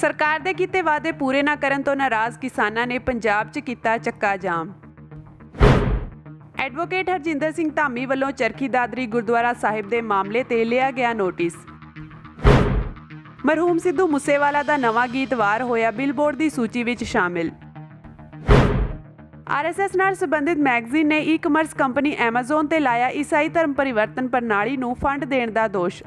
ਸਰਕਾਰ ਦੇ ਕੀਤੇ ਵਾਅਦੇ ਪੂਰੇ ਨਾ ਕਰਨ ਤੋਂ ਨਾਰਾਜ਼ ਕਿਸਾਨਾਂ ਨੇ ਪੰਜਾਬ 'ਚ ਕੀਤਾ ਚੱਕਾ ਜਾਮ। ਐਡਵੋਕੇਟ ਹਰਜਿੰਦਰ ਸਿੰਘ ਧਾਮੀ ਵੱਲੋਂ ਚਰਖੀ ਦਾਦਰੀ ਗੁਰਦੁਆਰਾ ਸਾਹਿਬ ਦੇ ਮਾਮਲੇ ਤੇ ਲਿਆ ਗਿਆ ਨੋਟਿਸ। ਮਰਹੂਮ ਸਿੱਧੂ ਮੂਸੇਵਾਲਾ ਦਾ ਨਵਾਂ ਗੀਤ ਵਾਰ ਹੋਇਆ ਬਿਲਬੋਰਡ ਦੀ ਸੂਚੀ ਵਿੱਚ ਸ਼ਾਮਿਲ। RSS ਨਾਲ ਸੰਬੰਧਿਤ ਮੈਗਜ਼ੀਨ ਨੇ ਈ-ਕਮਰਸ ਕੰਪਨੀ ਐਮਾਜ਼ਨ ਤੇ ਲਾਇਆ ਈਸਾਈ ਧਰਮ ਪਰਿਵਰਤਨ ਪ੍ਰਣਾਲੀ ਨੂੰ ਫੰਡ ਦੇਣ ਦਾ ਦੋਸ਼।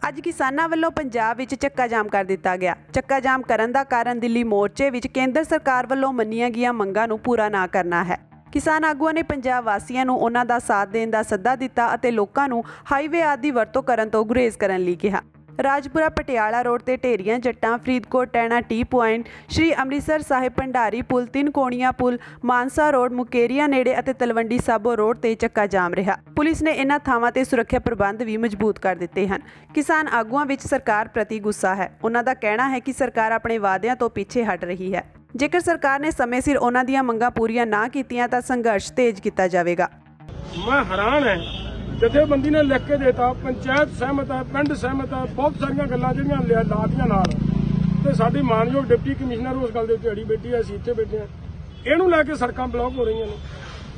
ਅੱਜ ਕਿਸਾਨਾਂ ਵੱਲੋਂ ਪੰਜਾਬ ਵਿੱਚ ਚੱਕਾ ਜਾਮ ਕਰ ਦਿੱਤਾ ਗਿਆ। ਚੱਕਾ ਜਾਮ ਕਰਨ ਦਾ ਕਾਰਨ ਦਿੱਲੀ ਮੋਰਚੇ ਵਿੱਚ ਕੇਂਦਰ ਸਰਕਾਰ ਵੱਲੋਂ ਮੰਨੀਆਂ ਗਈਆਂ ਮੰਗਾਂ ਨੂੰ ਪੂਰਾ ਨਾ ਕਰਨਾ ਹੈ। ਕਿਸਾਨ ਆਗੂਆਂ ਨੇ ਪੰਜਾਬ ਵਾਸੀਆਂ ਨੂੰ ਉਹਨਾਂ ਦਾ ਸਾਥ ਦੇਣ ਦਾ ਸੱਦਾ ਦਿੱਤਾ ਅਤੇ ਲੋਕਾਂ ਨੂੰ ਹਾਈਵੇ ਆਦਿ ਦੀ ਵਰਤੋਂ ਕਰਨ ਤੋਂ ਗੁਰੇਜ਼ ਕਰਨ ਲਈ ਕਿਹਾ। ਰਾਜਪੁਰਾ ਪਟਿਆਲਾ ਰੋਡ ਤੇ ਢੇਰੀਆਂ ਜੱਟਾਂ, ਫਰੀਦਕੋਟ ਟੈਣਾ ਟੀ ਪੁਆਇੰਟ, ਸ਼੍ਰੀ ਅੰਮ੍ਰਿਤਸਰ ਸਾਹਿਬ ਭੰਡਾਰੀ ਪੁਲ, ਤਿੰਨ ਕੋਣੀਆਂ ਪੁਲ, ਮਾਨਸਾ ਰੋਡ, ਮੁਕੇਰੀਆਂ ਨੇੜੇ ਅਤੇ ਤਲਵੰਡੀ ਸਾਬੋ ਰੋਡ ਤੇ ਚੱਕਾ ਜਾਮ ਰਿਹਾ। ਪੁਲਿਸ ਨੇ ਇਹਨਾਂ ਥਾਵਾਂ ਤੇ ਸੁਰੱਖਿਆ ਪ੍ਰਬੰਧ ਵੀ ਮਜ਼ਬੂਤ ਕਰ ਦਿੱਤੇ ਹਨ। ਕਿਸਾਨ ਆਗੂਆਂ ਵਿੱਚ ਸਰਕਾਰ ਪ੍ਰਤੀ ਗੁੱਸਾ ਹੈ। ਉਹਨਾਂ ਦਾ ਕਹਿਣਾ ਹੈ ਕਿ ਸਰਕਾਰ ਆਪਣੇ ਵਾਅਦਿਆਂ ਤੋਂ ਪਿੱਛੇ ਹਟ ਰਹੀ ਹੈ। ਜੇਕਰ ਸਰਕਾਰ ਨੇ ਸਮੇਂ ਸਿਰ ਉਹਨਾਂ ਦੀਆਂ ਮੰਗਾਂ ਪੂਰੀਆਂ ਨਾ ਕੀਤੀਆਂ ਤਾਂ ਸੰਘਰਸ਼ ਤੇਜ਼ ਕੀਤਾ ਜਾਵੇਗਾ। ਮੈਂ ਹੈਰਾਨ ਹੈ, ਜਥੇਬੰਦੀ ਨੇ ਲਿਖ ਕੇ ਦੇਤਾ, ਪੰਚਾਇਤ ਸਹਿਮਤ ਹੈ, ਪਿੰਡ ਸਹਿਮਤ ਹੈ, ਬਹੁਤ ਸਾਰੀਆਂ ਗੱਲਾਂ ਜਿਹੜੀਆਂ ਲਾਤੀਆਂ ਨਾਲ, ਤੇ ਸਾਡੀ ਮਾਨਯੋਗ ਡਿਪਟੀ ਕਮਿਸ਼ਨਰ ਉਸ ਗੱਲ ਦੇ ਉੱਤੇ ਅੜੀ ਬੈਠੀ ਹੈ, ਅਸੀਂ ਇੱਥੇ ਬੈਠੇ ਹਾਂ। ਇਹਨੂੰ ਲੈ ਕੇ ਸੜਕਾਂ ਬਲੌਕ ਹੋ ਰਹੀਆਂ ਨੇ।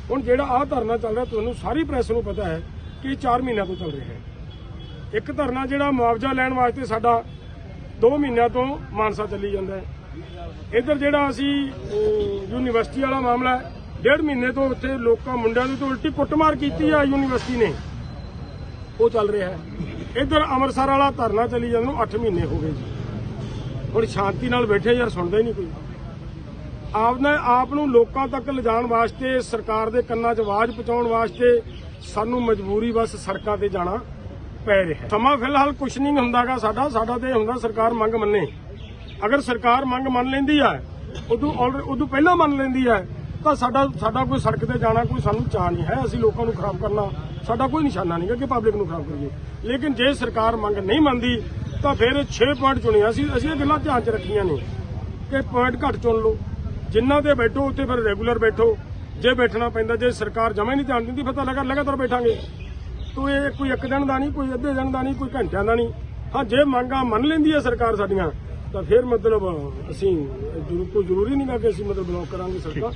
ਹੁਣ ਜਿਹੜਾ ਆਹ ਧਰਨਾ ਚੱਲ ਰਿਹਾ, ਤੁਹਾਨੂੰ ਸਾਰੀ ਪ੍ਰੈਸ ਨੂੰ ਪਤਾ ਹੈ ਕਿ 4 ਮਹੀਨਿਆਂ ਤੋਂ ਚੱਲ ਰਿਹਾ ਹੈ। ਇੱਕ ਧਰਨਾ ਜਿਹੜਾ ਮੁਆਵਜ਼ਾ ਲੈਣ ਵਾਸਤੇ ਸਾਡਾ 2 ਮਹੀਨਿਆਂ ਤੋਂ ਮਾਨਸਾ ਚੱਲੀ ਜਾਂਦਾ ਹੈ। ਇੱਧਰ ਜਿਹੜਾ ਅਸੀਂ ਯੂਨੀਵਰਸਿਟੀ ਵਾਲਾ ਮਾਮਲਾ ਹੈ, 1.5 ਮਹੀਨੇ ਤੋਂ ਉੱਥੇ ਲੋਕਾਂ ਮੁੰਡਿਆਂ ਨੂੰ ਤੋਂ ਉਲਟੀ ਕੁੱਟਮਾਰ ਕੀਤੀ ਆ ਯੂਨੀਵਰਸਿਟੀ ਨੇ, ਉਹ ਚੱਲ ਰਿਹਾ ਹੈ। ਇੱਧਰ ਅੰਮ੍ਰਿਤਸਰ ਵਾਲਾ ਧਰਨਾ ਚੱਲੀ ਜਾਂਦਾ ਨੂੰ 8 ਮਹੀਨੇ ਹੋ ਗਏ ਜੀ। ਹੁਣ ਸ਼ਾਂਤੀ ਨਾਲ ਬੈਠੇ ਯਾਰ, ਸੁਣਦਾ ਹੀ ਨਹੀਂ ਕੋਈ। ਆਪ ਨੂੰ ਲੋਕਾਂ ਤੱਕ ਲਿਜਾਣ ਵਾਸਤੇ, ਸਰਕਾਰ ਦੇ ਕੰਨਾਂ 'ਚ ਆਵਾਜ਼ ਪਹੁੰਚਾਉਣ ਵਾਸਤੇ ਸਾਨੂੰ ਮਜਬੂਰੀ ਬਸ ਸੜਕਾਂ ਤੇ ਜਾਣਾ ਪੈ ਰਿਹਾ। ਸਮਾਂ ਫਿਲਹਾਲ ਕੁਛ ਨਹੀਂ ਹੁੰਦਾਗਾ ਸਾਡਾ ਤੇ ਹੁੰਦਾ ਸਰਕਾਰ ਮੰਗ ਮੰਨੇ। ਅਗਰ ਸਰਕਾਰ ਮੰਗ ਮੰਨ ਲੈਂਦੀ ਹੈ, ਉਦੋਂ ਪਹਿਲਾਂ ਮੰਨ ਲੈਂਦੀ ਹੈ, ਤਾਂ ਸਾਡਾ ਕੋਈ ਸੜਕ ਤੇ ਜਾਣਾ ਕੋਈ ਸਾਨੂੰ ਚਾਅ ਨਹੀਂ ਹੈ। ਅਸੀਂ ਲੋਕਾਂ ਨੂੰ ਖਰਾਬ ਕਰਨਾ ਸਾਡਾ ਕੋਈ ਨਿਸ਼ਾਨਾ ਨਹੀਂ ਹੈ ਕਿ ਪਬਲਿਕ ਨੂੰ ਖਰਾਬ ਕਰੀਏ। ਲੇਕਿਨ ਜੇ ਸਰਕਾਰ ਮੰਗ ਨਹੀਂ ਮੰਨਦੀ ਤਾਂ ਫਿਰ 6 ਪੁਆਇੰਟ ਚੁਣੇ। ਅਸੀਂ ਇਹ ਗੱਲਾਂ ਧਿਆਨ 'ਚ ਰੱਖੀਆਂ ਨੇ ਕਿ ਪੁਆਇੰਟ ਘੱਟ ਚੁਣ ਲਓ, ਜਿੰਨਾ ਤੇ ਬੈਠੋ ਉੱਥੇ ਫਿਰ ਰੈਗੂਲਰ ਬੈਠੋ। ਜੇ ਬੈਠਣਾ ਪੈਂਦਾ, ਜੇ ਸਰਕਾਰ ਜਮਾ ਹੀ ਨਹੀਂ ਧਿਆਨ ਦਿੰਦੀ, ਫਿਰ ਤਾਂ ਲਗਾਤਾਰ ਬੈਠਾਂਗੇ। ਤੋ ਇਹ ਕੋਈ ਇੱਕ ਦਿਨ ਦਾ ਨਹੀਂ, ਕੋਈ ਅੱਧੇ ਦਿਨ ਦਾ ਨਹੀਂ, ਕੋਈ ਘੰਟਿਆਂ ਦਾ ਨਹੀਂ। ਹਾਂ, ਜੇ ਮੰਗਾਂ ਮੰਨ ਲੈਂਦੀ ਹੈ ਸਰਕਾਰ ਸਾਡੀਆਂ, ਤਾਂ ਫਿਰ ਮਤਲਬ ਅਸੀਂ ਕੋਈ ਜ਼ਰੂਰੀ ਨਹੀਂ ਕਿ ਅਸੀਂ ਮਤਲਬ ਬਲੌਕ ਕਰਾਂਗੇ ਸੜਕਾਂ।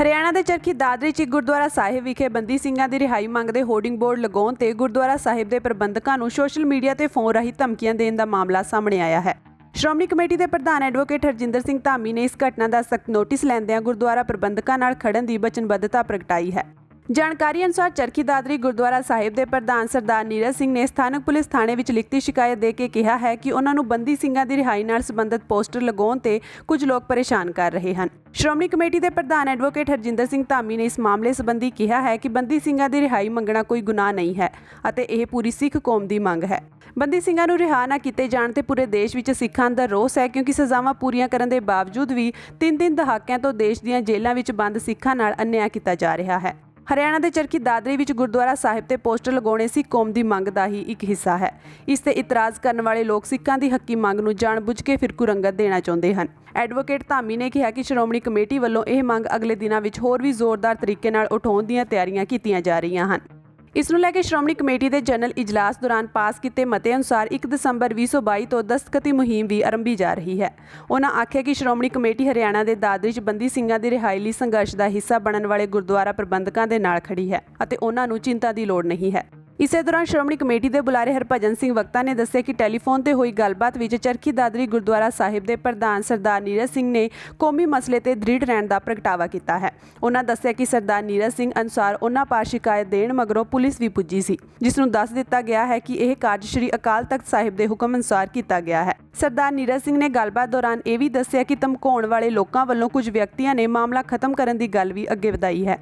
ਹਰਿਆਣਾ ਦੇ ਚਰਖੀ ਦਾਦਰੀ 'ਚ ਗੁਰਦੁਆਰਾ ਸਾਹਿਬ ਵਿਖੇ ਬੰਦੀ ਸਿੰਘਾਂ ਦੀ ਰਿਹਾਈ ਮੰਗਦੇ ਹੋਰਡਿੰਗ ਬੋਰਡ ਲਗਾਉਣ ਤੇ ਗੁਰਦੁਆਰਾ ਸਾਹਿਬ ਦੇ ਪ੍ਰਬੰਧਕਾਂ ਨੂੰ ਸੋਸ਼ਲ ਮੀਡੀਆ ਤੇ ਫੋਨ ਰਾਹੀਂ ਧਮਕੀਆਂ ਦੇਣ ਦਾ ਮਾਮਲਾ ਸਾਹਮਣੇ ਆਇਆ ਹੈ। ਸ਼੍ਰੋਮਣੀ ਕਮੇਟੀ ਦੇ ਪ੍ਰਧਾਨ ਐਡਵੋਕੇਟ ਹਰਜਿੰਦਰ ਸਿੰਘ ਧਾਮੀ ਨੇ ਇਸ ਘਟਨਾ ਦਾ ਸਖਤ ਨੋਟਿਸ ਲੈਂਦਿਆਂ ਗੁਰਦੁਆਰਾ ਪ੍ਰਬੰਧਕਾਂ ਨਾਲ ਖੜਨ ਦੀ ਵਚਨਬੱਧਤਾ ਪ੍ਰਗਟਾਈ ਹੈ। ਜਾਣਕਾਰੀ ਅਨੁਸਾਰ ਚਰਖੀ ਦਾਦਰੀ ਗੁਰਦੁਆਰਾ ਸਾਹਿਬ ਦੇ ਪ੍ਰਧਾਨ ਸਰਦਾਰ ਨੀਰਜ ਸਿੰਘ ਨੇ ਸਥਾਨਕ ਪੁਲਿਸ ਥਾਣੇ ਵਿੱਚ ਲਿਖਤੀ ਸ਼ਿਕਾਇਤ ਦੇ ਕੇ ਕਿਹਾ ਹੈ ਕਿ ਉਹਨਾਂ ਨੂੰ ਬੰਦੀ ਸਿੰਘਾਂ ਦੀ ਰਿਹਾਈ ਨਾਲ ਸੰਬੰਧਿਤ ਪੋਸਟਰ ਲਗਾਉਣ ਤੇ ਕੁਝ ਲੋਕ ਪਰੇਸ਼ਾਨ ਕਰ ਰਹੇ ਹਨ। ਸ਼੍ਰੋਮਣੀ ਕਮੇਟੀ ਦੇ ਪ੍ਰਧਾਨ ਐਡਵੋਕੇਟ ਹਰਜਿੰਦਰ ਸਿੰਘ ਧਾਮੀ ਨੇ ਇਸ ਮਾਮਲੇ ਸੰਬੰਧੀ ਕਿਹਾ ਹੈ ਕਿ ਬੰਦੀ ਸਿੰਘਾਂ ਦੀ ਰਿਹਾਈ ਮੰਗਣਾ ਕੋਈ ਗੁਨਾਹ ਨਹੀਂ ਹੈ ਅਤੇ ਇਹ ਪੂਰੀ ਸਿੱਖ ਕੌਮ ਦੀ ਮੰਗ ਹੈ। ਬੰਦੀ ਸਿੰਘਾਂ ਨੂੰ ਰਿਹਾ ਨਾ ਕੀਤੇ ਜਾਣ ਤੇ ਪੂਰੇ ਦੇਸ਼ ਵਿੱਚ ਸਿੱਖਾਂ ਅੰਦਰ ਰੋਸ ਹੈ, ਕਿਉਂਕਿ ਸਜ਼ਾਵਾਂ ਪੂਰੀਆਂ ਕਰਨ ਦੇ ਬਾਵਜੂਦ ਵੀ 3 ਦਹਾਕਿਆਂ ਤੋਂ ਦੇਸ਼ ਦੀਆਂ ਜੇਲ੍ਹਾਂ ਵਿੱਚ ਬੰਦ ਸਿੱਖਾਂ ਨਾਲ ਅਨਿਆਂ ਕੀਤਾ ਜਾ ਰਿਹਾ ਹੈ। ਹਰਿਆਣਾ ਦੇ ਚਰਖੀ ਦਾਦਰੀ ਵਿੱਚ ਗੁਰਦੁਆਰਾ ਸਾਹਿਬ ਤੇ ਪੋਸਟਰ ਲਗਾਉਣੇ ਸਿੱਖ ਕੌਮ ਦੀ ਮੰਗ ਦਾ ਹੀ ਇੱਕ ਹਿੱਸਾ ਹੈ। ਇਸ ਤੇ ਇਤਰਾਜ਼ ਕਰਨ ਵਾਲੇ ਲੋਕ ਸਿੱਖਾਂ ਦੀ ਹੱਕੀ ਮੰਗ ਨੂੰ ਜਾਣਬੁੱਝ ਕੇ ਫਿਰਕੂ ਰੰਗਤ ਦੇਣਾ ਚਾਹੁੰਦੇ ਹਨ। ਐਡਵੋਕੇਟ ਧਾਮੀ ਨੇ ਕਿਹਾ ਕਿ ਸ਼੍ਰੋਮਣੀ ਕਮੇਟੀ ਵੱਲੋਂ ਇਹ ਮੰਗ ਅਗਲੇ ਦਿਨਾਂ ਵਿੱਚ ਹੋਰ ਵੀ ਜ਼ੋਰਦਾਰ ਤਰੀਕੇ ਨਾਲ ਉਠਾਉਣ ਦੀਆਂ ਤਿਆਰੀਆਂ ਕੀਤੀਆਂ ਜਾ ਰਹੀਆਂ ਹਨ। ਇਸ ਨੂੰ ਲੈ ਕੇ ਸ਼੍ਰੋਮਣੀ ਕਮੇਟੀ ਦੇ ਜਨਰਲ ਇਜਲਾਸ ਦੌਰਾਨ ਪਾਸ ਕੀਤੇ ਮਤੇ ਅਨੁਸਾਰ 1 ਦਸੰਬਰ 2022 ਤੋਂ ਦਸਤਖਤੀ ਮੁਹਿੰਮ ਵੀ ਆਰੰਭੀ ਜਾ ਰਹੀ ਹੈ। ਉਹਨਾਂ ਆਖਿਆ ਕਿ ਸ਼੍ਰੋਮਣੀ ਕਮੇਟੀ ਹਰਿਆਣਾ ਦੇ ਦਾਦਰੀ 'ਚ ਬੰਦੀ ਸਿੰਘਾਂ ਦੀ ਰਿਹਾਈ ਲਈ ਸੰਘਰਸ਼ ਦਾ ਹਿੱਸਾ ਬਣਨ ਵਾਲੇ ਗੁਰਦੁਆਰਾ ਪ੍ਰਬੰਧਕਾਂ ਦੇ ਨਾਲ ਖੜੀ ਹੈ ਅਤੇ ਉਹਨਾਂ ਨੂੰ ਚਿੰਤਾ ਦੀ ਲੋੜ ਨਹੀਂ ਹੈ। ਇਸੇ ਦੌਰਾਨ ਸ਼੍ਰੋਮਣੀ ਕਮੇਟੀ ਦੇ ਬੁਲਾਰੇ ਹਰਭਜਨ ਸਿੰਘ ਵਕਤਾ ਨੇ ਦੱਸਿਆ ਕਿ ਟੈਲੀਫੋਨ ਤੇ ਹੋਈ ਗੱਲਬਾਤ ਵਿੱਚ ਚਰਖੀ ਦਾਦਰੀ ਗੁਰਦੁਆਰਾ ਸਾਹਿਬ ਦੇ ਪ੍ਰਧਾਨ ਸਰਦਾਰ ਨੀਰਜ ਸਿੰਘ ਨੇ ਕੌਮੀ ਮਸਲੇ ਤੇ ਦ੍ਰਿੜ ਰਹਿਣ ਦਾ ਪ੍ਰਗਟਾਵਾ ਕੀਤਾ ਹੈ। ਉਹਨਾਂ ਦੱਸਿਆ ਕਿ ਸਰਦਾਰ ਨੀਰਜ ਸਿੰਘ ਅਨੁਸਾਰ ਉਹਨਾਂ ਪਾਸ ਸ਼ਿਕਾਇਤ ਦੇਣ ਮਗਰੋਂ ਪੁਲਿਸ ਵੀ ਪੁੱਜੀ ਸੀ, ਜਿਸ ਨੂੰ ਦੱਸ ਦਿੱਤਾ ਗਿਆ ਹੈ ਕਿ ਇਹ ਕਾਰਜ ਸ਼੍ਰੀ ਅਕਾਲ ਤਖਤ ਸਾਹਿਬ ਦੇ ਹੁਕਮ ਅਨੁਸਾਰ ਕੀਤਾ ਗਿਆ ਹੈ। ਸਰਦਾਰ ਨੀਰਜ ਸਿੰਘ ਨੇ ਗੱਲਬਾਤ ਦੌਰਾਨ ਇਹ ਵੀ ਦੱਸਿਆ ਕਿ ਧਮਕਾਉਣ ਵਾਲੇ ਲੋਕਾਂ ਵੱਲੋਂ ਕੁਝ ਵਿਅਕਤੀਆਂ ਨੇ ਮਾਮਲਾ ਖਤਮ ਕਰਨ ਦੀ ਗੱਲ ਵੀ ਅੱਗੇ ਵਧਾਈ ਹੈ।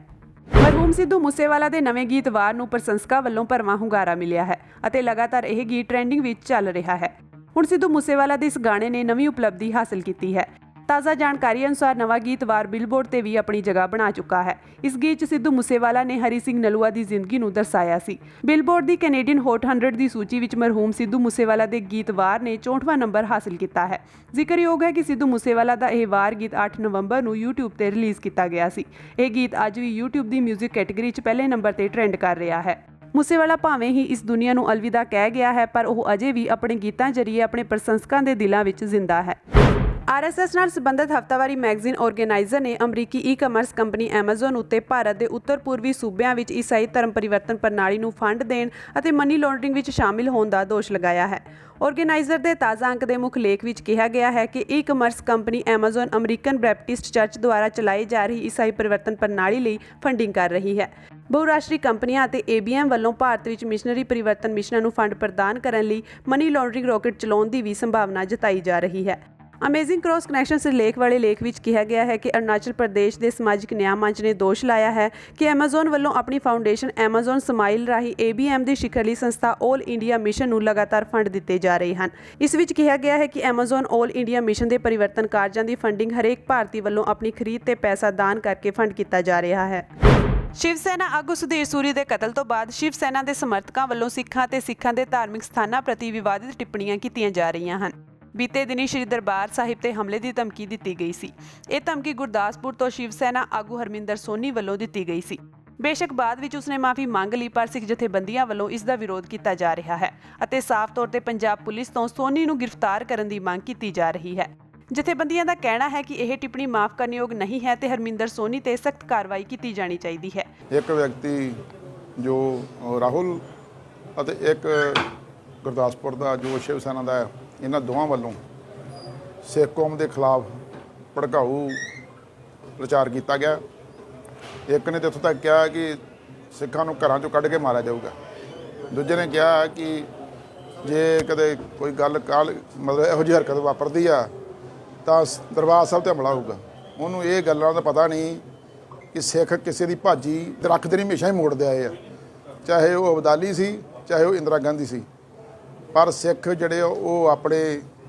ਮਰਹੂਮ ਸਿੱਧੂ ਮੂਸੇਵਾਲਾ ਦੇ ਨਵੇਂ ਗੀਤ ਵਾਰ ਨੂੰ ਪ੍ਰਸ਼ੰਸਕਾਂ ਵੱਲੋਂ ਭਰਵਾਂ ਹੁੰਗਾਰਾ ਮਿਲਿਆ ਹੈ ਅਤੇ ਲਗਾਤਾਰ ਇਹ ਗੀਤ ਟ੍ਰੈਂਡਿੰਗ ਵਿੱਚ ਚੱਲ ਰਿਹਾ ਹੈ। ਹੁਣ ਸਿੱਧੂ ਮੂਸੇਵਾਲਾ ਦੇ ਇਸ ਗਾਣੇ ਨੇ ਨਵੀਂ ਉਪਲਬਧੀ ਹਾਸਲ ਕੀਤੀ ਹੈ। ਤਾਜ਼ਾ ਜਾਣਕਾਰੀ ਅਨੁਸਾਰ ਨਵਾਂ ਗੀਤ ਵਾਰ ਬਿਲਬੋਰਡ ਤੇ ਵੀ ਆਪਣੀ ਜਗ੍ਹਾ ਬਣਾ ਚੁੱਕਾ ਹੈ। ਇਸ ਗੀਤ 'ਚ ਸਿੱਧੂ ਮੂਸੇਵਾਲਾ ਨੇ ਹਰੀ ਸਿੰਘ ਨਲੂਆ ਦੀ ਜ਼ਿੰਦਗੀ ਨੂੰ ਦਰਸਾਇਆ ਸੀ। ਬਿਲਬੋਰਡ ਦੀ ਕੈਨੇਡੀਅਨ ਹੌਟ 100 ਦੀ ਸੂਚੀ ਵਿੱਚ ਮਰਹੂਮ ਸਿੱਧੂ ਮੂਸੇਵਾਲਾ ਦੇ ਗੀਤ ਵਾਰ ਨੇ 64ਵਾਂ ਨੰਬਰ ਹਾਸਲ ਕੀਤਾ ਹੈ। ਜ਼ਿਕਰਯੋਗ ਹੈ ਕਿ ਸਿੱਧੂ ਮੂਸੇਵਾਲਾ ਦਾ ਇਹ ਵਾਰ ਗੀਤ 8 ਨਵੰਬਰ ਨੂੰ YouTube ਤੇ ਰਿਲੀਜ਼ ਕੀਤਾ ਗਿਆ ਸੀ। ਇਹ ਗੀਤ ਅੱਜ ਵੀ YouTube ਦੀ ਮਿਊਜ਼ਿਕ ਕੈਟਾਗਰੀ 'ਚ ਪਹਿਲੇ ਨੰਬਰ ਤੇ ਟ੍ਰੈਂਡ ਕਰ ਰਿਹਾ ਹੈ। ਮੂਸੇਵਾਲਾ ਭਾਵੇਂ ਹੀ ਇਸ ਦੁਨੀਆ ਨੂੰ ਅਲਵਿਦਾ ਕਹਿ ਗਿਆ ਹੈ, ਪਰ ਉਹ ਅਜੇ ਵੀ ਆਪਣੇ ਗੀਤਾਂ ਜ਼ਰੀਏ ਆਪਣੇ ਪ੍ਰਸ਼ੰਸਕਾਂ ਦੇ ਦਿਲਾਂ ਵਿੱਚ ਜ਼ਿੰਦਾ ਹੈ। RSS ਨਾਲ ਸੰਬੰਧਿਤ ਹਫ਼ਤਾਵਾਰੀ ਮੈਗਜ਼ੀਨ ਆਰਗੇਨਾਈਜ਼ਰ ਨੇ ਅਮਰੀਕੀ ਈ-ਕਮਰਸ ਕੰਪਨੀ ਐਮਾਜ਼ਨ ਉੱਤੇ ਭਾਰਤ ਦੇ ਉੱਤਰ ਪੂਰਬੀ ਸੂਬਿਆਂ ਵਿੱਚ ਈਸਾਈ ਧਰਮ ਪਰਿਵਰਤਨ ਪ੍ਰਣਾਲੀ ਨੂੰ ਫੰਡ ਦੇਣ ਅਤੇ ਮਨੀ ਲਾਂਡਰਿੰਗ ਵਿੱਚ ਸ਼ਾਮਿਲ ਹੋਣ ਦਾ ਦੋਸ਼ ਲਗਾਇਆ ਹੈ। ਆਰਗੇਨਾਈਜ਼ਰ ਦੇ ਤਾਜ਼ਾ ਅੰਕ ਦੇ ਮੁੱਖ ਲੇਖ ਵਿੱਚ ਕਿਹਾ ਗਿਆ ਹੈ ਕਿ e-commerce company Amazon American Baptist church ਦੁਆਰਾ ਚਲਾਈ ਜਾ ਰਹੀ ਈਸਾਈ ਪਰਿਵਰਤਨ ਪ੍ਰਣਾਲੀ ਲਈ ਫੰਡਿੰਗ ਕਰ ਰਹੀ ਹੈ। ਬਹੁਰਾਸ਼ਟਰੀ ਕੰਪਨੀਆਂ ਅਤੇ ABM ਵੱਲੋਂ ਭਾਰਤ ਵਿੱਚ ਮਿਸ਼ਨਰੀ ਪਰਿਵਰਤਨ ਮਿਸ਼ਨਾਂ ਨੂੰ ਫੰਡ ਪ੍ਰਦਾਨ ਕਰਨ ਲਈ ਮਨੀ ਲਾਂਡਰਿੰਗ ਰਾਕੇਟ ਚਲਾਉਣ ਦੀ ਵੀ ਸੰਭਾਵਨਾ ਜਤਾਈ ਜਾ ਰਹੀ ਹੈ। ਅਮੇਜ਼ਿੰਗ ਕ੍ਰਾਸ ਕਨੈਕਸ਼ਨ ਸਿਰਲੇਖ ਵਾਲੇ ਲੇਖ ਵਿੱਚ ਕਿਹਾ ਗਿਆ ਹੈ ਕਿ ਅਰੁਣਾਚਲ ਪ੍ਰਦੇਸ਼ ਦੇ ਸਮਾਜਿਕ ਨਿਆਂ ਮੰਚ ਨੇ ਦੋਸ਼ ਲਾਇਆ ਹੈ ਕਿ ਐਮਾਜ਼ਨ ਵੱਲੋਂ ਆਪਣੀ ਫਾਊਂਡੇਸ਼ਨ ਐਮਾਜ਼ਨ ਸਮਾਈਲ ਰਾਹੀਂ ABM ਦੀ ਸਿਖਰਲੀ ਸੰਸਥਾ ਆਲ ਇੰਡੀਆ ਮਿਸ਼ਨ ਨੂੰ ਲਗਾਤਾਰ ਫੰਡ ਦਿੱਤੇ ਜਾ ਰਹੇ ਹਨ। ਇਸ ਵਿੱਚ ਕਿਹਾ ਗਿਆ ਹੈ ਕਿ ਐਮਾਜ਼ਨ ਆਲ ਇੰਡੀਆ ਮਿਸ਼ਨ ਦੇ ਪਰਿਵਰਤਨ ਕਾਰਜਾਂ ਦੀ ਫੰਡਿੰਗ ਹਰੇਕ ਭਾਰਤੀ ਵੱਲੋਂ ਆਪਣੀ ਖਰੀਦ ਤੇ ਪੈਸਾ ਦਾਨ ਕਰਕੇ ਫੰਡ ਕੀਤਾ ਜਾ ਰਿਹਾ ਹੈ। ਸ਼ਿਵ ਸੈਨਾ ਆਗੂ ਸੁਧੀਰ ਸੂਰੀ ਦੇ ਕਤਲ ਤੋਂ ਬਾਅਦ ਸ਼ਿਵ ਸੈਨਾ ਦੇ ਸਮਰਥਕਾਂ ਵੱਲੋਂ ਸਿੱਖਾਂ ਤੇ ਸਿੱਖਾਂ ਦੇ ਧਾਰਮਿਕ ਸਥਾਨਾਂ ਪ੍ਰਤੀ ਵਿਵਾਦਿਤ ਟਿੱਪਣੀਆਂ ਕੀਤੀਆਂ ਜਾ ਰਹੀਆਂ ਹਨ। ਬੀਤੇ ਦਿਨੀ ਸ਼੍ਰੀ ਦਰਬਾਰ ਸਾਹਿਬ ਤੇ ਹਮਲੇ ਦੀ ਧਮਕੀ ਦਿੱਤੀ ਗਈ ਸੀ। ਇਹ ਧਮਕੀ ਗੁਰਦਾਸਪੁਰ ਤੋਂ ਸ਼ਿਵ ਸੈਨਾ ਆਗੂ ਹਰਮਿੰਦਰ ਸੋਨੀ ਵੱਲੋਂ ਦਿੱਤੀ ਗਈ ਸੀ। ਬੇਸ਼ੱਕ ਬਾਅਦ ਵਿੱਚ ਉਸਨੇ ਮਾਫੀ ਮੰਗ ਲਈ, ਪਰ ਸਿੱਖ ਜਥੇਬੰਦੀਆਂ ਵੱਲੋਂ ਇਸ ਦਾ ਵਿਰੋਧ ਕੀਤਾ ਜਾ ਰਿਹਾ ਹੈ ਅਤੇ ਸਾਫ਼ ਤੌਰ ਤੇ ਪੰਜਾਬ ਪੁਲਿਸ ਤੋਂ ਸੋਨੀ ਨੂੰ ਗ੍ਰਿਫਤਾਰ ਕਰਨ ਦੀ ਮੰਗ ਕੀਤੀ ਜਾ ਰਹੀ ਹੈ। ਜਥੇਬੰਦੀਆਂ ਦਾ ਕਹਿਣਾ ਹੈ ਕਿ ਇਹ ਟਿੱਪਣੀ ਮਾਫ ਕਰਨਯੋਗ ਨਹੀਂ ਹੈ ਤੇ ਹਰਮਿੰਦਰ ਸੋਨੀ ਤੇ ਸਖਤ ਕਾਰਵਾਈ ਕੀਤੀ ਜਾਣੀ ਚਾਹੀਦੀ ਹੈ। ਇੱਕ ਵਿਅਕਤੀ ਜੋ ਰਾਹੁਲ ਅਤੇ ਇੱਕ ਗੁਰਦਾਸਪੁਰ ਦਾ ਜੋ ਸ਼ਿਵ ਸੈਨਾ ਦਾ ਹੈ, ਇਹਨਾਂ ਦੋਵਾਂ ਵੱਲੋਂ ਸਿੱਖ ਕੌਮ ਦੇ ਖਿਲਾਫ ਭੜਕਾਊ ਪ੍ਰਚਾਰ ਕੀਤਾ ਗਿਆ। ਇੱਕ ਨੇ ਤਾਂ ਇੱਥੋਂ ਤੱਕ ਕਿਹਾ ਕਿ ਸਿੱਖਾਂ ਨੂੰ ਘਰਾਂ ਚੋਂ ਕੱਢ ਕੇ ਮਾਰਿਆ ਜਾਊਗਾ। ਦੂਜੇ ਨੇ ਕਿਹਾ ਕਿ ਜੇ ਕਦੇ ਕੋਈ ਗੱਲ ਮਤਲਬ ਇਹੋ ਜਿਹੀ ਹਰਕਤ ਵਾਪਰਦੀ ਆ ਤਾਂ ਦਰਬਾਰ ਸਾਹਿਬ 'ਤੇ ਹਮਲਾ ਹੋਊਗਾ। ਉਹਨੂੰ ਇਹ ਗੱਲਾਂ ਦਾ ਪਤਾ ਨਹੀਂ ਕਿ ਸਿੱਖ ਕਿਸੇ ਦੀ ਭਾਜੀ ਰੱਖਦੇ ਨਹੀਂ, ਹਮੇਸ਼ਾ ਹੀ ਮੋੜਦੇ ਆਏ ਆ, ਚਾਹੇ ਉਹ ਅਬਦਾਲੀ ਸੀ ਚਾਹੇ ਉਹ ਇੰਦਰਾ ਗਾਂਧੀ ਸੀ। ਪਰ ਸਿੱਖ ਜਿਹੜੇ ਉਹ ਆਪਣੇ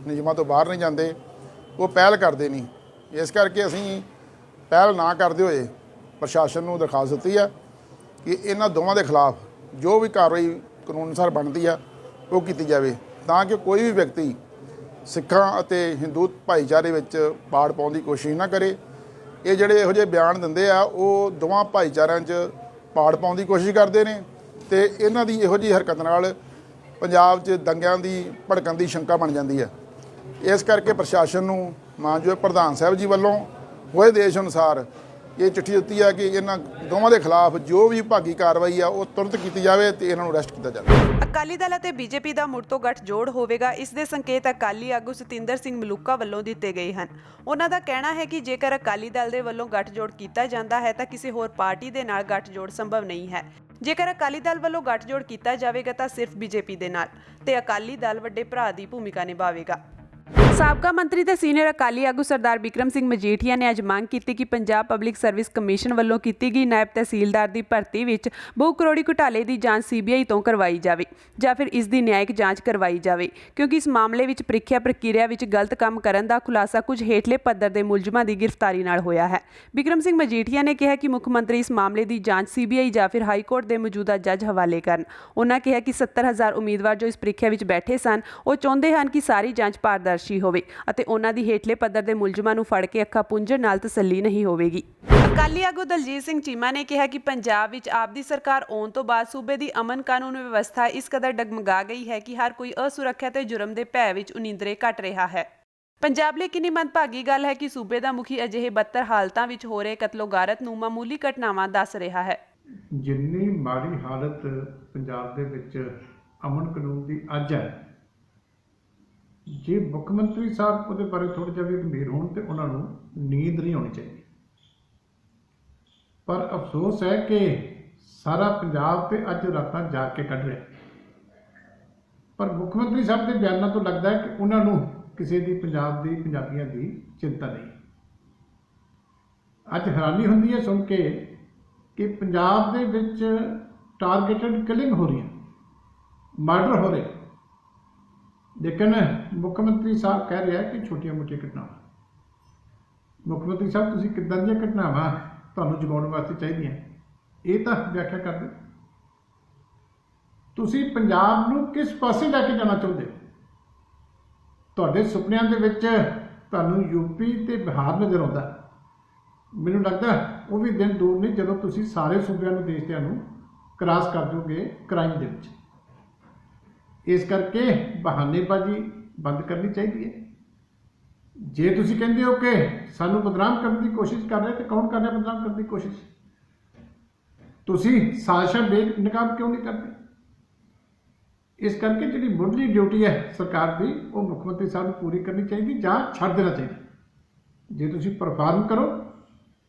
ਨਿਯਮਾਂ ਤੋਂ ਬਾਹਰ ਨਹੀਂ ਜਾਂਦੇ, ਉਹ ਪਹਿਲ ਕਰਦੇ ਨਹੀਂ। ਇਸ ਕਰਕੇ ਅਸੀਂ ਪਹਿਲ ਨਾ ਕਰਦੇ ਹੋਏ ਪ੍ਰਸ਼ਾਸਨ ਨੂੰ ਦਰਖਾਸਤ ਦਿੱਤੀ ਆ ਕਿ ਇਹਨਾਂ ਦੋਵਾਂ ਦੇ ਖਿਲਾਫ ਜੋ ਵੀ ਕਾਰਵਾਈ ਕਾਨੂੰਨ ਅਨੁਸਾਰ ਬਣਦੀ ਆ ਉਹ ਕੀਤੀ ਜਾਵੇ, ਤਾਂ ਕਿ ਕੋਈ ਵੀ ਵਿਅਕਤੀ ਸਿੱਖਾਂ ਅਤੇ ਹਿੰਦੂ ਭਾਈਚਾਰੇ ਵਿੱਚ ਪਾੜ ਪਾਉਣ ਦੀ ਕੋਸ਼ਿਸ਼ ਨਾ ਕਰੇ। ਇਹ ਜਿਹੜੇ ਇਹੋ ਜਿਹੇ ਬਿਆਨ ਦਿੰਦੇ ਆ ਉਹ ਦੋਵਾਂ ਭਾਈਚਾਰਿਆਂ 'ਚ ਪਾੜ ਪਾਉਣ ਦੀ ਕੋਸ਼ਿਸ਼ ਕਰਦੇ ਨੇ ਤੇ ਇਹਨਾਂ ਦੀ ਇਹੋ ਜਿਹੀ ਹਰਕਤ ਨਾਲ ਪੰਜਾਬ 'ਚ ਦੰਗਿਆਂ ਦੀ ਭੜਕਣ ਦੀ ਸ਼ੰਕਾ ਬਣ ਜਾਂਦੀ ਹੈ। ਇਸ ਕਰਕੇ ਪ੍ਰਸ਼ਾਸਨ ਨੂੰ ਮਾਨਯੋਗ ਪ੍ਰਧਾਨ ਸਾਹਿਬ ਜੀ ਵੱਲੋਂ ਹੋਏ ਦੇਸ਼ ਅਨੁਸਾਰ ਇਹ ਚਿੱਠੀ ਦਿੱਤੀ ਹੈ ਕਿ ਇਹਨਾਂ ਦੋਵਾਂ ਦੇ ਖਿਲਾਫ ਜੋ ਵੀ ਵਿਭਾਗੀ ਕਾਰਵਾਈ ਆ ਉਹ ਤੁਰੰਤ ਕੀਤੀ ਜਾਵੇ ਤੇ ਇਹਨਾਂ ਨੂੰ ਅਰੈਸਟ ਕੀਤਾ ਜਾਵੇ। ਅਕਾਲੀ ਦਲ ਅਤੇ BJP ਦਾ ਮੁੜ ਤੋਂ ਗੱਠਜੋੜ ਹੋਵੇਗਾ, ਇਸ ਦੇ ਸੰਕੇਤ ਅਕਾਲੀ ਆਗੂ ਸਤਿੰਦਰ ਸਿੰਘ ਮਲੂਕਾ ਵੱਲੋਂ ਦਿੱਤੇ ਗਏ ਹਨ। ਉਹਨਾਂ ਦਾ ਕਹਿਣਾ ਹੈ ਕਿ ਜੇਕਰ ਅਕਾਲੀ ਦਲ ਦੇ ਵੱਲੋਂ ਗੱਠਜੋੜ ਕੀਤਾ ਜਾਂਦਾ ਹੈ ਤਾਂ ਕਿਸੇ ਹੋਰ ਪਾਰਟੀ ਦੇ ਨਾਲ ਗੱਠਜੋੜ ਸੰਭਵ ਨਹੀਂ ਹੈ। ਜੇਕਰ ਅਕਾਲੀ ਦਲ ਵੱਲੋਂ ਗੱਠਜੋੜ ਕੀਤਾ ਜਾਵੇਗਾ ਤਾਂ ਸਿਰਫ BJP ਦੇ ਨਾਲ, ਤੇ ਅਕਾਲੀ ਦਲ ਵੱਡੇ ਭਰਾ ਦੀ ਭੂਮਿਕਾ ਨਿਭਾਵੇਗਾ। ਸਾਬਕਾ ਮੰਤਰੀ ਤੇ ਸੀਨੀਅਰ ਅਕਾਲੀ ਆਗੂ ਸਰਦਾਰ ਬਿਕਰਮ ਸਿੰਘ ਮਜੀਠੀਆ ਨੇ ਅੱਜ ਮੰਗ ਕੀਤੀ ਕਿ ਪੰਜਾਬ ਪਬਲਿਕ ਸਰਵਿਸ ਕਮਿਸ਼ਨ ਵੱਲੋਂ ਕੀਤੀ ਗਈ ਨਾਇਬ ਤਹਿਸੀਲਦਾਰ ਦੀ ਭਰਤੀ ਵਿੱਚ ਬਹੁ ਕਰੋੜੀ ਘੁਟਾਲੇ ਦੀ ਜਾਂਚ CBI ਤੋਂ ਕਰਵਾਈ ਜਾਵੇ ਜਾਂ ਫਿਰ ਇਸ ਦੀ ਨਿਆਇਕ ਜਾਂਚ ਕਰਵਾਈ ਜਾਵੇ, ਕਿਉਂਕਿ ਇਸ ਮਾਮਲੇ ਵਿੱਚ ਪ੍ਰੀਖਿਆ ਪ੍ਰਕਿਰਿਆ ਵਿੱਚ ਗਲਤ ਕੰਮ ਕਰਨ ਦਾ ਖੁਲਾਸਾ ਕੁਝ ਹੇਠਲੇ ਪੱਧਰ ਦੇ ਮੁਲਜ਼ਮਾਂ ਦੀ ਗ੍ਰਿਫਤਾਰੀ ਨਾਲ ਹੋਇਆ ਹੈ। ਬਿਕਰਮ ਸਿੰਘ ਮਜੀਠੀਆ ਨੇ ਕਿਹਾ ਕਿ ਮੁੱਖ ਮੰਤਰੀ ਇਸ ਮਾਮਲੇ ਦੀ ਜਾਂਚ CBI ਜਾਂ ਫਿਰ ਹਾਈ ਕੋਰਟ ਦੇ ਮੌਜੂਦਾ ਜੱਜ ਹਵਾਲੇ ਕਰਨ। ਉਹਨਾਂ ਕਿਹਾ ਕਿ 70,000 ਉਮੀਦਵਾਰ ਜੋ ਇਸ ਪ੍ਰੀਖਿਆ ਵਿੱਚ ਬੈਠੇ ਸਨ ਉਹ ਚਾਹੁੰਦੇ ਹਨ ਕਿ ਸਾਰੀ ਜਾਂਚ ਪਾਰਦਰਸ਼ੀ ਹੋਵੇ ਅਤੇ ਉਹਨਾਂ ਦੀ ਹੇਠਲੇ ਪੱਧਰ ਦੇ ਮੁਲਜ਼ਮਾਂ ਨੂੰ ਫੜ ਕੇ ਅੱਖਾਂ ਪੁੰਝਣ ਨਾਲ ਤਸੱਲੀ ਨਹੀਂ ਹੋਵੇਗੀ। ਅਕਾਲੀ ਆਗੂ ਦਲਜੀਤ ਸਿੰਘ ਚੀਮਾ ਨੇ ਕਿਹਾ ਕਿ ਪੰਜਾਬ ਵਿੱਚ ਆਪ ਦੀ ਸਰਕਾਰ ਆਉਣ ਤੋਂ ਬਾਅਦ ਸੂਬੇ ਦੀ ਅਮਨ ਕਾਨੂੰਨ ਵਿਵਸਥਾ ਇਸ ਕਦਰ ਡਗਮਗਾ ਗਈ ਹੈ ਕਿ ਹਰ ਕੋਈ ਅਸੁਰੱਖਿਆ ਤੇ ਜੁਰਮ ਦੇ ਭੈ ਵਿੱਚ ਉਨੀਂਦਰੇ ਘਟ ਰਿਹਾ ਹੈ। ਪੰਜਾਬ ਲਈ ਕਿੰਨੀ ਮੰਦਭਾਗੀ ਗੱਲ ਹੈ ਕਿ ਸੂਬੇ ਦਾ ਮੁਖੀ ਅਜਿਹੇ ਬੱਤਰ ਹਾਲਤਾਂ ਵਿੱਚ ਹੋ ਰਹੇ ਕਤਲੋਗਾਰਤ ਨੂੰ ਮਾਮੂਲੀ ਘਟਨਾਵਾਂ ਦੱਸ ਰਿਹਾ ਹੈ। ਜਿੰਨੀ ਮਾੜੀ ਹਾਲਤ ਪੰਜਾਬ ਦੇ ਵਿੱਚ ਅਮਨ ਕਾਨੂੰਨ ਦੀ ਅੱਜ ਹੈ, ਜੇ ਮੁੱਖ ਮੰਤਰੀ ਸਾਹਿਬ ਉਹਦੇ ਬਾਰੇ ਥੋੜ੍ਹਾ ਜਿਹਾ ਵੀ ਗੰਭੀਰ ਹੋਣ ਤੇ ਉਹਨਾਂ ਨੂੰ ਨੀਂਦ ਨਹੀਂ ਆਉਣੀ ਚਾਹੀਦੀ। ਪਰ ਅਫਸੋਸ ਹੈ ਕਿ ਸਾਰਾ ਪੰਜਾਬ ਤੇ ਅੱਜ ਰਾਤਾਂ ਜਾਗ ਕੇ ਕੱਢ ਰਿਹਾ। ਪਰ ਮੁੱਖ ਮੰਤਰੀ ਸਾਹਿਬ ਦੇ ਬਿਆਨਾਂ ਤੋਂ ਲੱਗਦਾ ਹੈ ਕਿ ਉਹਨਾਂ ਨੂੰ ਕਿਸੇ ਦੀ ਪੰਜਾਬ ਦੀ ਪੰਜਾਬੀਆਂ ਦੀ ਚਿੰਤਾ ਨਹੀਂ। ਅੱਜ ਹੈਰਾਨੀ ਹੁੰਦੀ ਹੈ ਸੁਣ ਕੇ ਕਿ ਪੰਜਾਬ ਦੇ ਵਿੱਚ ਟਾਰਗੇਟਡ ਕਿਲਿੰਗ ਹੋ ਰਹੀ ਹੈ, ਮਰਡਰ ਹੋ ਰਹੇ, ਲੇਕਿਨ ਮੁੱਖ ਮੰਤਰੀ ਸਾਹਿਬ ਕਹਿ ਰਿਹਾ ਕਿ ਛੋਟੀਆਂ-ਮੋਟੀਆਂ ਘਟਨਾਵਾਂ। ਮੁੱਖ ਮੰਤਰੀ ਸਾਹਿਬ ਤੁਸੀਂ ਕਿੱਦਾਂ ਦੀਆਂ ਘਟਨਾਵਾਂ ਤੁਹਾਨੂੰ ਜਗਾਉਣ ਵਾਸਤੇ ਚਾਹੀਦੀਆਂ, ਇਹ ਤਾਂ ਵਿਆਖਿਆ ਕਰ ਦਿਓ। ਤੁਸੀਂ ਪੰਜਾਬ ਨੂੰ ਕਿਸ ਪਾਸੇ ਲੈ ਕੇ ਜਾਣਾ ਚਾਹੁੰਦੇ ਹੋ? ਤੁਹਾਡੇ ਸੁਪਨਿਆਂ ਦੇ ਵਿੱਚ ਤੁਹਾਨੂੰ ਯੂਪੀ ਤੇ ਬਿਹਾਰ ਨਜ਼ਰ ਆਉਂਦਾ। ਮੈਨੂੰ ਲੱਗਦਾ ਉਹ ਵੀ ਦਿਨ ਦੂਰ ਨਹੀਂ ਜਦੋਂ ਤੁਸੀਂ ਸਾਰੇ ਸੂਬਿਆਂ ਨੂੰ, ਦੇਸ਼ਿਆਂ ਨੂੰ ਕ੍ਰਾਸ ਕਰ ਜਾਓਗੇ ਕ੍ਰਾਈਮ ਦੇ ਵਿੱਚ। ਇਸ ਕਰਕੇ ਬਹਾਨੇਬਾਜ਼ੀ ਬੰਦ ਕਰਨੀ ਚਾਹੀਦੀ ਹੈ। ਜੇ ਤੁਸੀਂ ਕਹਿੰਦੇ ਹੋ ਕਿ ਸਾਨੂੰ ਬਦਨਾਮ ਕਰਨ ਦੀ ਕੋਸ਼ਿਸ਼ ਕਰ ਰਹੇ, ਤੇ ਕੌਣ ਕਰ ਰਿਹਾ ਬਦਨਾਮ ਕਰਨ ਦੀ ਕੋਸ਼ਿਸ਼? ਤੁਸੀਂ ਸਾਜ਼ਿਸ਼ਾਂ ਬੇਨਕਾਬ ਕਿਉਂ ਨਹੀਂ ਕਰਦੇ? ਇਸ ਕਰਕੇ ਜਿਹੜੀ ਮੁੱਢਲੀ ਡਿਊਟੀ ਹੈ ਸਰਕਾਰ ਦੀ, ਉਹ ਮੁੱਖ ਮੰਤਰੀ ਸਾਹਿਬ ਨੂੰ ਪੂਰੀ ਕਰਨੀ ਚਾਹੀਦੀ ਜਾਂ ਛੱਡ ਦੇਣਾ ਚਾਹੀਦਾ। ਜੇ ਤੁਸੀਂ ਪਰਫਾਰਮ ਕਰੋ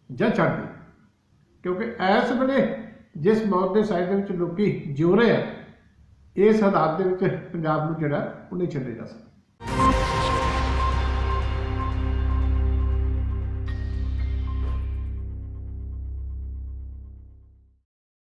ਜਾਂ ਛੱਡ ਦਿਓ, ਕਿਉਂਕਿ ਇਸ ਵੇਲੇ ਜਿਸ ਮੌਤ ਦੇ ਸਾਏ ਦੇ ਵਿੱਚ ਲੋਕੀ ਜਿਉ ਰਹੇ ਆ, ਇਸ ਹਾਲਾਤ ਦੇ ਵਿੱਚ ਪੰਜਾਬ ਨੂੰ ਜਿਹੜਾ ਉਹ ਨਹੀਂ ਛੱਡਿਆ ਜਾ ਸਕਦਾ।